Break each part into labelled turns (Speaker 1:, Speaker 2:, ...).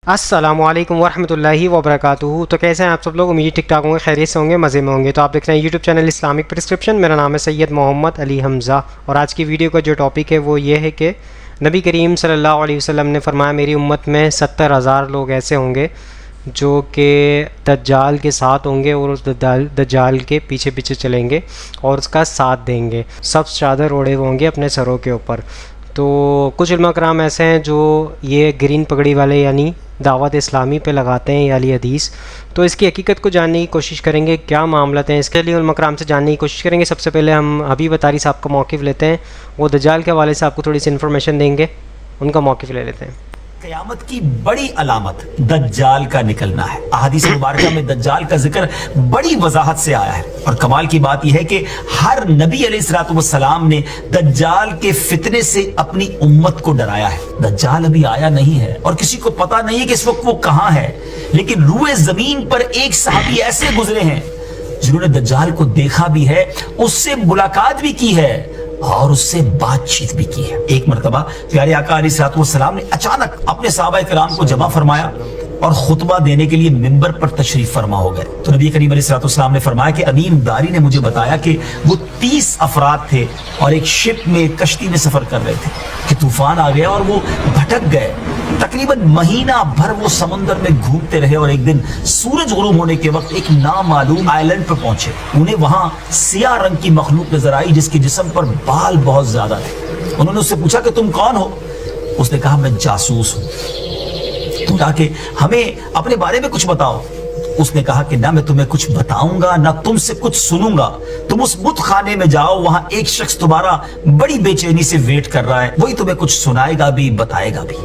Speaker 1: अस्सलामु अलैकुम वरहमतुल्लाहि वबरकातुहू। तो कैसे हैं आप सब लोग? उम्मीद ठीक ठाक होंगे, खैरियत से होंगे, मज़े में होंगे। तो आप देख रहे हैं यूट्यूब चैनल इस्लामिक प्रिस्क्रिप्शन। मेरा नाम है सैयद मोहम्मद अली हमज़ा और आज की वीडियो का जो टॉपिक है वो ये है कि नबी करीम सल्लल्लाहु अलैहि वसल्लम ने फरमाया मेरी उम्मत में 70,000 लोग ऐसे होंगे जो कि दज्जाल के साथ होंगे और उस दज्जाल के पीछे पीछे चलेंगे और उसका साथ देंगे। सब चादर ओढ़े हुए होंगे अपने सरों के ऊपर। तो कुछ उलमा कराम ऐसे हैं जो ये ग्रीन पगड़ी वाले यानी दावत इस्लामी पे लगाते हैं या अली हदीस। तो इसकी हकीकत को जानने की कोशिश करेंगे, क्या मामलत हैं, इसके लिए उलमा कराम से जानने की कोशिश करेंगे। सबसे पहले हम हबीब अतारी साहब का मौक़िफ़ लेते हैं, वो दज्जाल के हवाले से आपको थोड़ी सी इन्फॉर्मेशन देंगे, उनका मौक़िफ़ ले लेते हैं।
Speaker 2: क़यामत की बड़ी अलामत दज्जाल का निकलना है। अहादीस मुबारका में दज्जाल का जिक्र बड़ी वजाहत से आया है और कमाल की बात यह है कि हर नबी अलैहिस्सलातु वस्सलाम ने दज्जाल के फितने से अपनी उम्मत को डराया है। दज्जाल अभी आया नहीं है और किसी को पता नहीं है कि इस वक्त वो कहां है, लेकिन रूए जमीन पर एक सहाबी ऐसे गुजरे हैं जिन्होंने दज्जाल को देखा भी है, उससे मुलाकात भी की है और उससे बातचीत भी की है। एक मर्तबा प्यारे आका अलैहिस्सलातु वस्सलाम ने अचानक अपने सहाबा किराम को जमा फरमाया और खुतबा देने के लिए मिंबर पर तशरीफ फरमा हो गए। तो नबी करीम अलैहिस्सलातु वस्सलाम ने फरमाया कि अमीन दारी ने मुझे बताया कि वो 30 अफराद थे और एक शिप में, कश्ती में सफर कर रहे थे कि तूफान आ गया और वो भटक गए। तकरीबन महीना भर वो समुद्र में घूमते रहे और एक दिन सूरज गुरूब होने के वक्त एक नामालूम आइलैंड पर पहुंचे। उन्हें वहां सियाह रंग की मखलूक नजर आई जिसके जिस्म पर बाल बहुत ज्यादा थे। उन्होंने उससे पूछा कि तुम कौन हो? उसने कहा मैं जासूस हूं, तुम आके हमें अपने बारे में कुछ बताओ। उसने कहा कि ना मैं तुम्हें कुछ बताऊंगा ना तुमसे कुछ सुनूंगा। तुम उस बुत खाने में जाओ, वहां एक शख्स तुम्हारा बड़ी बेचैनी से वेट कर रहा है, वही तुम्हें कुछ सुनाएगा भी बताएगा भी।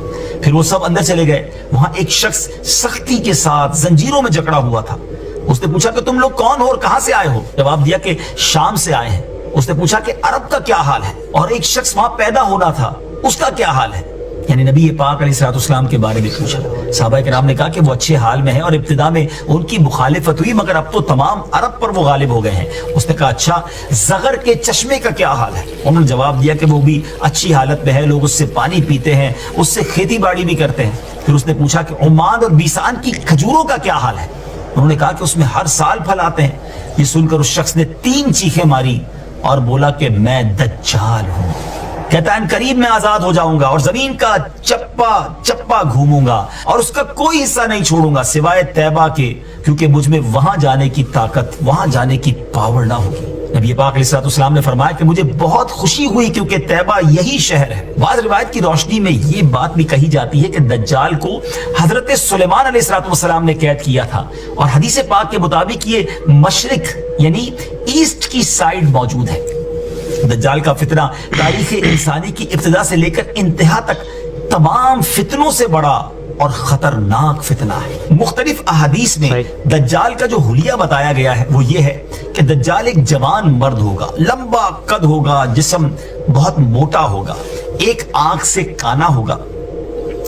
Speaker 2: फिर वो सब अंदर चले गए। वहां एक शख्स सख्ती के साथ जंजीरों में जकड़ा हुआ था। उसने पूछा कि तुम लोग कौन हो और कहां से आए हो? जवाब दिया कि शाम से आए हैं। उसने पूछा कि अरब का क्या हाल है? और एक शख्स वहां पैदा होना था, उसका क्या हाल है? यानी नबी पाक अलैहिस्सलाम के बारे में पूछा। सहाबा किराम ने कहा कि वो अच्छे हाल में है और इब्तिदा में उनकी मुखालिफत हुई मगर अब तो तमाम अरब पर वो गालिब हो गए हैं। उसने कहा अच्छा, ज़गर के चश्मे का क्या हाल है? उन्होंने जवाब दिया कि वो भी अच्छी हालत में है, लोग उससे पानी पीते हैं, उससे खेती बाड़ी भी करते हैं। फिर उसने पूछा कि ओमान और बीसान की खजूरों का क्या हाल है? उन्होंने कहा कि उसमें हर साल फल आते हैं। ये सुनकर उस शख्स ने 3 चीखें मारी और बोला कि मैं दज्जाल हूं। कहता है करीब मैं आजाद हो जाऊंगा और जमीन का चप्पा चप्पा घूमूंगा और उसका कोई हिस्सा नहीं छोड़ूंगा सिवाय तैबा के, क्योंकि मुझ में वहां जाने की ताकत, वहां जाने की पावर ना होगी। नबी पाक अलैहिस्सलाम ने फरमाया कि मुझे बहुत खुशी हुई क्योंकि तैबा यही शहर है। बाज़ रिवायत की रोशनी में ये बात भी कही जाती है कि दज्जाल को हजरत सुलेमान अलैहिस्सलाम ने कैद किया था और हदीस पाक के मुताबिक ये मशरिक यानी ईस्ट की साइड मौजूद है। दज्जाल का फितना तारीख इंसानी की इब्तिदा से लेकर इंतहा तक तमाम फितनों से बड़ा और खतरनाक फितना है। मुख्तलिफ अहादीस में दज्जाल का जो हुलिया बताया गया है वो ये है कि दज्जाल एक जवान मर्द होगा, लंबा कद होगा, जिस्म बहुत मोटा होगा, एक आंख से काना होगा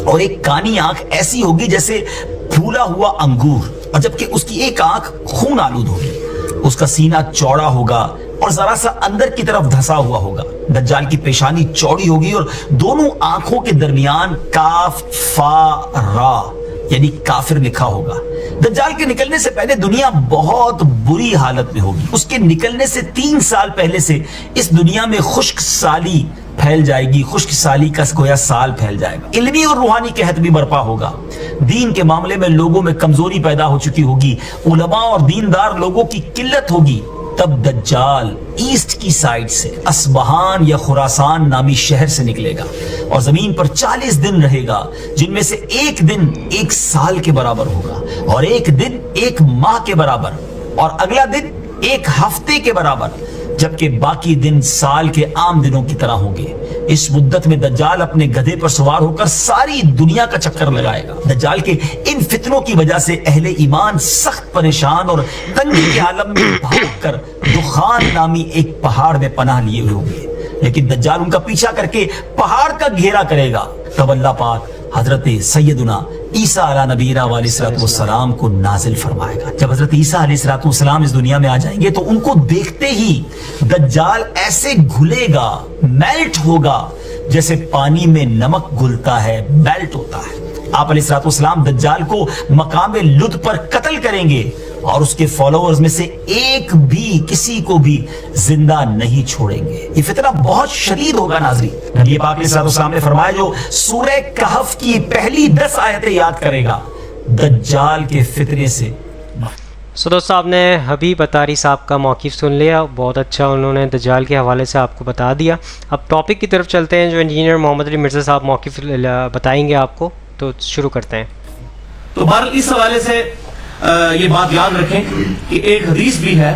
Speaker 2: और एक कानी आंख ऐसी होगी जैसे फूला हुआ अंगूर, और जबकि उसकी एक आंख खून आलूद होगी। उसका सीना चौड़ा होगा और जरा सा अंदर की तरफ धंसा हुआ होगा। दज्जाल की पेशानी चौड़ी होगी और दोनों आंखों के दरमियान काफ फा रा यानी काफिर लिखा होगा। दज्जाल के निकलने से पहले दुनिया बहुत बुरी हालत में होगी। उसके निकलने से 3 साल पहले से इस दुनिया में खुश्क साली फैल जाएगी, खुश्क साली का गोया साल फैल जाएगा। इल्मी और रूहानी कहत भी बर्पा होगा। दीन के मामले में लोगों में कमजोरी पैदा हो चुकी होगी, उलमा और दीनदार लोगों की किल्लत होगी। तब दज्जाल ईस्ट की साइड से अस्बहान या खुरासान नामी शहर से निकलेगा और जमीन पर 40 दिन रहेगा, जिनमें से एक दिन 1 साल के बराबर होगा और एक दिन 1 माह के बराबर और अगला दिन 1 हफ्ते के बराबर, जबकि बाकी दिन साल के आम दिनों की तरह होंगे। इस मुद्दत में दज्जाल अपने गधे पर सवार होकर सारी दुनिया का चक्कर लगाएगा। दज्जाल के इन फितनों की वजह से अहले ईमान सख्त परेशान और तंगी के आलम में भागकर दुखान नामी एक पहाड़ में पनाह लिए हुए होंगे, लेकिन दज्जाल उनका पीछा करके पहाड़ का घेरा करेगा। तब अल्लाह पाक हजरत सैयदुना ईसा अला नबीना वस्सलाम को नाजिल फरमाएगा। जब हजरत ईसा अलैहिस्सलाम इस दुनिया में आ जाएंगे तो उनको देखते ही दज्जाल ऐसे घुलेगा, मेल्ट होगा, जैसे पानी में नमक घुलता है, मेल्ट होता है। आप अलैहिस्सलाम दज्जाल को मकाम लुद पर कत्ल करेंगे और उसके फॉलोअर्स में से एक भी किसी को भी जिंदा नहीं छोड़ेंगे। ये फितना बहुत शदीद होगा नाज़रीन। नबी पाक अलैहिस्सलाम ने फरमाया, जो सूरह कहफ की पहली 10 आयतें याद करेगा दज्जाल के फितने से।
Speaker 1: सो दोस्तों, आपने हबीब अतारी साहब का मौक़िफ़ सुन लिया, बहुत अच्छा उन्होंने दज्जाल के हवाले से आपको बता दिया। अब टॉपिक की तरफ चलते हैं, जो इंजीनियर मोहम्मद अली मिर्ज़ा साहब मौक़िफ़ बताएंगे आपको, तो शुरू करते हैं।
Speaker 3: तो बहरहाल इस हवाले से ये बात याद रखें कि एक हदीस भी है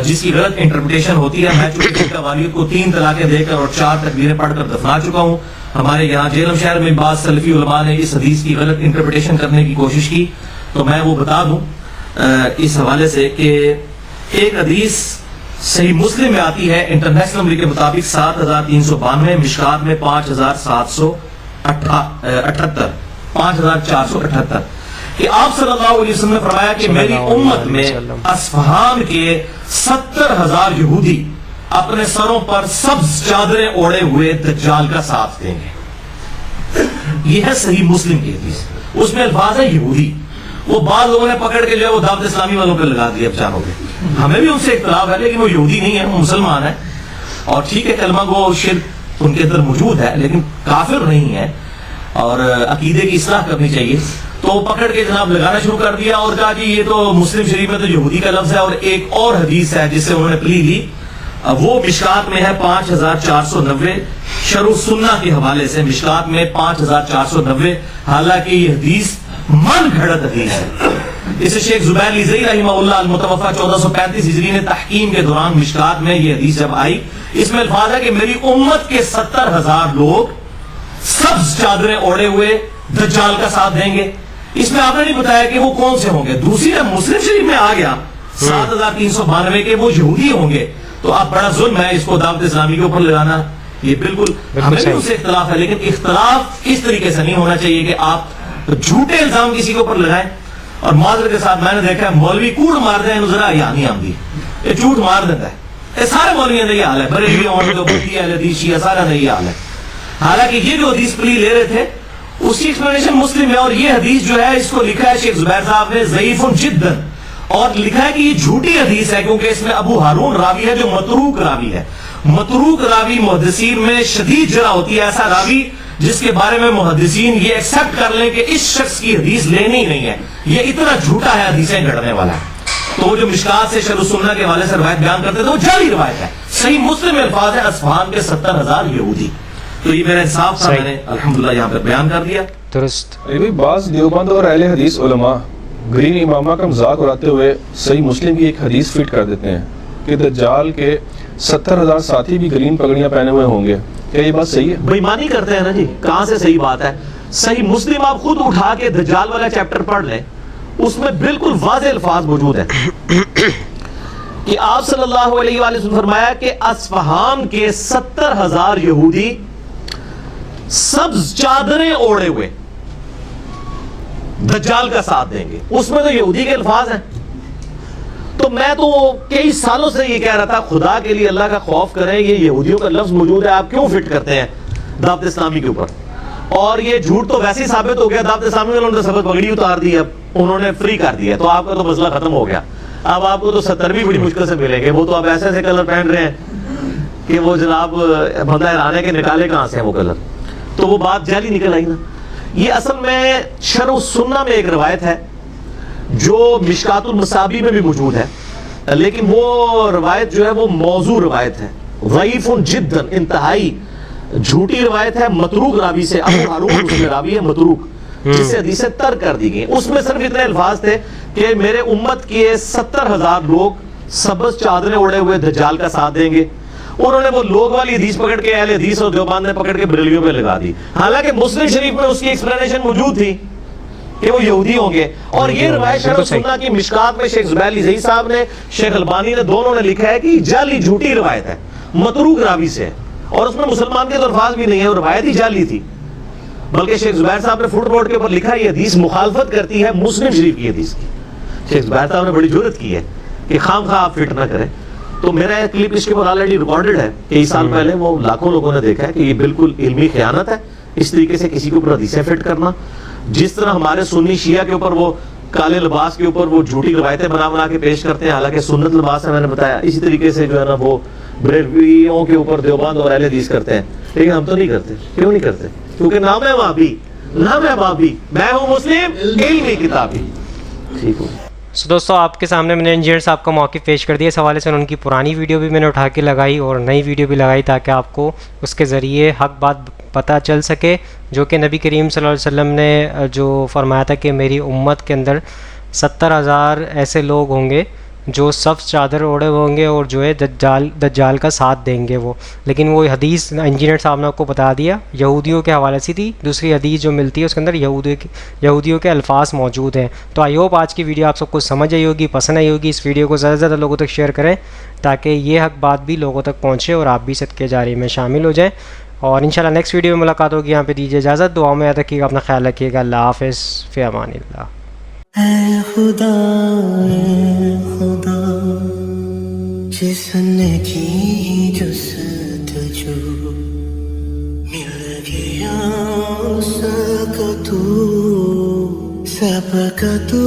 Speaker 3: जिसकी गलत इंटरप्रिटेशन होती है। मैं चूंकि वालिद को 3 तलाक़ें देकर और 4 तकबीरें पढ़कर दफना चुका हूँ। हमारे यहाँ जेलम शहर में बाद सलफी उलमा ने इस हदीस की गलत इंटरप्रिटेशन करने की कोशिश की, तो मैं वो बता दूं इस हवाले से कि एक हदीस सही मुस्लिम में आती है इंटरनेशनल नंबर के मुताबिक 7392, मिशकात में 5478, 5478 कि आप सल्लल्लाहु अलैहि वसल्लम ने फरमाया कि मेरी उम्मत में अस्फहान के 70,000 यहूदी अपने सरों पर सब्ज चादरें ओढ़े हुए दज्जाल का साथ देंगे। यह है सही मुस्लिम की हदीस, उसमें अल्फाज है यहूदी। वो बाद लोगों ने पकड़ के जो है वो दावत इस्लामी वालों पे लगा दिया बचानों पे। हमें भी उनसे इख्तिलाफ है, लेकिन वो यहूदी नहीं है, वो मुसलमान है। और ठीक है, कलमा गो और शिर्क उनके अंदर मौजूद है, लेकिन काफिर नहीं है और अकीदे की इस्लाह करनी चाहिए। तो पकड़ के जनाब लगाना शुरू कर दिया और कहा कि ये तो मुस्लिम शरीफ में तो यहूदी का लफ्ज है। और एक और हदीस है जिससे उन्होंने प्ली ली, वो मिशकात में है 5490, शरू सुन्ना के हवाले से मिशकात में 5490। हालांकि ये हदीस मन घड़त हदीस है। इसे शेख जुबैर लिज़ई रहमहुल्लाह अल-मुतवफ़ा 1435 हिजरी ने तहकीम के दौरान मिशकात में ये हदीस जब आई, इसमें अल्फाज है कि मेरी उम्मत के 70,000 लोग सब्ज चादरें ओढ़े हुए दज्जाल का साथ देंगे। इसमें आपने नहीं बताया कि वो कौन से होंगे। दूसरी जब मुस्लिम शरीफ में आ गया 7392 के वो यहूदी होंगे, तो आप बड़ा जुल्म है इसको दावत इस्लामी के ऊपर लगाना। ये बिल्कुल हमें भी उससे इख्तलाफ है, लेकिन इख्तलाफ इस तरीके से नहीं होना चाहिए कि आप झूठे इल्जाम किसी के ऊपर लगाएं। और माजरत के साथ मैंने देखा है मौलवी कूड़ मार दे जरा या नहीं आमदी, ये झूठ मार देता है। ये सारे मौलवियों का ये हाल है, बरेलवी सारा नहीं हाल है। हालांकि ये जो हदीस प्ली ले रहे थे उसकी एक्सप्लेनेशन मुस्लिम है, और ये हदीस जो है इसको लिखा है शेख जुबैर साहब ने ज़ईफ़ुन जिद्दन, और लिखा है कि ये झूठी हदीस है क्योंकि इसमें अबू हारून रावी है जो मतरूक रावी है। मतरूक रावी मुहद्दिसीन में शदीद जरा होती है, ऐसा रावी जिसके बारे में मुहद्दिसीन ये एक्सेप्ट कर लें कि इस शख्स की हदीस लेनी ही नहीं है, ये इतना झूठा है हदीसें गढ़ने वाला है। तो वो जो मिशकात से शरू सुन्ना के हवाले से रवायत बयान करते थे वो जाली रवायत है। सही मुस्लिम में अल्फाज है अस्फहान के 70,000 यहूदी। तो ये मेरा इंसाफ था, मैंने अल्हम्दुलिल्लाह यहाँ पर बयान कर दिया।
Speaker 1: दुरुस्त।
Speaker 4: बाज़ देवबंद और अहले हदीस उलमा ग्रीन इमामा का मजाक उड़ाते हुए सही मुस्लिम की एक हदीस फिट कर देते हैं कि दज्जाल के 70,000 साथी भी ग्रीन पगड़ियां पहने हुए होंगे। क्या ये बात सही है?
Speaker 3: बेईमानी करते हैं ना जी, कहां से सही बात है? सही मुस्लिम आप खुद उठा के दज्जाल वाला चैप्टर पढ़ लें, उसमें बिल्कुल वाज़ेह अल्फाज मौजूद है कि आप सल्लल्लाहु अलैहि वसल्लम फरमाया कि अस्फहान के 70,000 यहूदी सब्ज चादरें ओढ़े हुए दज्जाल का साथ देंगे। उसमें तो यहूदी के अल्फाज हैं। तो मैं तो कई सालों से ये कह रहा था, खुदा के लिए अल्लाह का खौफ करें, ये यहूदियों का लफ्ज मौजूद है, आप क्यों फिट करते हैं दावत इस्लामी के ऊपर? और ये झूठ तो वैसे ही साबित हो गया, दावत इस्लामी वालों ने सफेद पगड़ी उतार दी, अब उन्होंने फ्री कर दिया, तो आपका तो मसला खत्म हो गया। अब आपको तो 70 भी बड़ी मुश्किल से मिलेंगे। वो तो आप ऐसे ऐसे कलर पहन रहे हैं कि वो जनाब बंदा हैरान के निकाले कहां से वो कलर। तो वो बात जाली निकल आई ना। ये असल में शरह सुन्ना में एक रवायत है जो मिशकातुल मसाबी में भी मौजूद है, लेकिन वो रवायत जो है वो मौजू रवायत है, ज़ईफ़ुन जिद्दन, इंतहाई झूठी रवायत है। मतरूक रावी से, अबू हारून उसमें रावी है मतरूक, जिससे हदीसें तर्क कर दी गई। उसमें सिर्फ इतने अल्फाज थे कि मेरे उम्मत के 70,000 लोग सब्ज़ चादरें ओढ़े हुए दज्जाल का साथ देंगे। उन्होंने वो लोग वाली हदीस पकड़ के अहले हदीस और देवबंद ने पकड़ के बरेलवियों पे लगा दी। हालांकि मुस्लिम शरीफ में उसकी एक्सप्लेनेशन मौजूद थी कि वो यहूदी होंगे। और ये रवायत शरह सुन्ना की मिशकात में शेख जुबैर लिज़ई साहब ने, शेख अलबानी ने, दोनों ने लिखा है कि जाली झूठी रवायत है, मतरूक रावी से है, और उसमें मुसलमान के तो अल्फाज भी नहीं है, वो रवायत ही जाली थी। बल्कि शेख जुबैर साहब ने फुट नोट के ऊपर लिखा, ये हदीस मुखालफत करती है मुस्लिम शरीफ की हदीस की। शेख जुबैर साहब ने बड़ी जुर्रत की है कि खाम खा आप फिट ना करें। तो मेरा क्लिप इसके ऊपर ऑलरेडी रिकॉर्डेड है, कई साल पहले वो लाखों लोगों ने देखा है कि ये बिल्कुल इल्मी खयानत है, اس طریقے سے کسی کے اوپر حدیثیں فٹ کرنا. جس طرح ہمارے سنی شیعہ کے اوپر وہ کالے لباس کے اوپر وہ جھوٹی روایتیں بنا کے پیش کرتے ہیں، حالانکہ سنت لباس ہے، میں نے بتایا. اسی طریقے سے جو ہے نا وہ بریلویوں کے اوپر دیوبند اور اہل حدیث کرتے ہیں، لیکن ہم تو نہیں کرتے. کیوں نہیں کرتے؟ کیونکہ نہ میں وہابی نہ میں بابی، میں ہوں مسلم علمی کتابی. ٹھیک ہو.
Speaker 1: سو دوستوں آپ کے سامنے میں نے انجینئر صاحب کا موقف پیش کر دیا. اس حوالے سے ان کی پرانی ویڈیو بھی میں نے اٹھا کے لگائی اور نئی ویڈیو بھی لگائی تاکہ آپ کو اس کے ذریعے حق بات پتہ چل سکے، جو کہ نبی کریم صلی اللہ علیہ وسلم نے جو فرمایا تھا کہ میری امت کے اندر 70,000 ایسے لوگ ہوں گے جو سب چادر اوڑے ہوں گے اور جو ہے دجال کا ساتھ دیں گے وہ. لیکن وہ حدیث انجینئر صاحب نے آپ کو بتا دیا یہودیوں کے حوالے سے تھی. دوسری حدیث جو ملتی ہے اس کے اندر یہودیوں کے الفاظ موجود ہیں. تو آئی ہوپ آج کی ویڈیو آپ سب کو سمجھ آئی ہوگی، پسند آئی ہوگی. اس ویڈیو کو زیادہ سے زیادہ لوگوں تک شیئر کریں تاکہ یہ حق بات بھی لوگوں تک پہنچے اور آپ بھی صدقے جاری میں شامل ہو جائیں. اور انشاءاللہ نیکسٹ ویڈیو میں ملاقات ہوگی. یہاں پہ دیجیے اجازت. دعاؤں میں یاد رکھیے گا، اپنا خیال رکھیے گا. اللہ حافظ، فی امان اللہ.
Speaker 5: اے خدا جس نے کی جستجو مل گیا اس کا تو سب کا تو